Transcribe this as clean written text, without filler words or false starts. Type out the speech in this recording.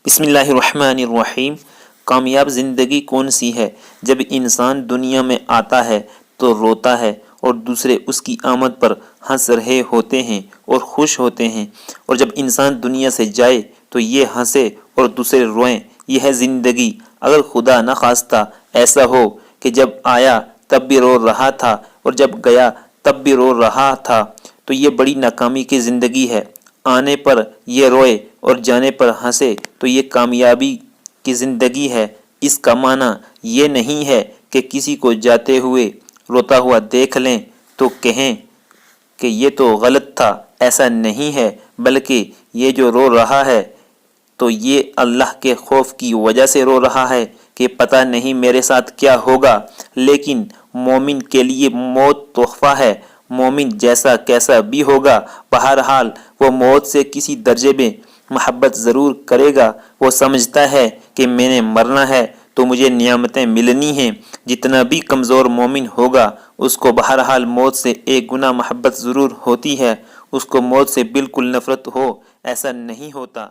بسم اللہ الرحمن الرحیم۔ کامیاب زندگی کون سی ہے؟ جب انسان دنیا میں آتا ہے تو روتا ہے اور دوسرے اس کی آمد پر ہنس رہے ہوتے ہیں اور خوش ہوتے ہیں، اور جب انسان دنیا سے جائے تو یہ ہنسے اور دوسرے روئیں۔ یہ ہے زندگی۔ اگر خدا نخواستہ ایسا ہو کہ جب آیا تب بھی رو رہا تھا اور جب گیا تب بھی رو رہا تھا تو یہ بڑی ناکامی کی زندگی ہے۔ آنے پر یہ روئے اور جانے پر ہنسے تو یہ کامیابی کی زندگی ہے۔ اس کا معنی یہ نہیں ہے کہ کسی کو جاتے ہوئے روتا ہوا دیکھ لیں تو کہیں کہ یہ تو غلط تھا، ایسا نہیں ہے، بلکہ یہ جو رو رہا ہے تو یہ اللہ کے خوف کی وجہ سے رو رہا ہے کہ پتہ نہیں میرے ساتھ کیا ہوگا۔ لیکن مومن کے لیے موت تحفہ ہے۔ مومن جیسا کیسا بھی ہوگا، بہرحال وہ موت سے کسی درجے میں محبت ضرور کرے گا۔ وہ سمجھتا ہے کہ میں نے مرنا ہے تو مجھے نعمتیں ملنی ہیں۔ جتنا بھی کمزور مومن ہوگا اس کو بہرحال موت سے ایک گنا محبت ضرور ہوتی ہے۔ اس کو موت سے بالکل نفرت ہو ایسا نہیں ہوتا۔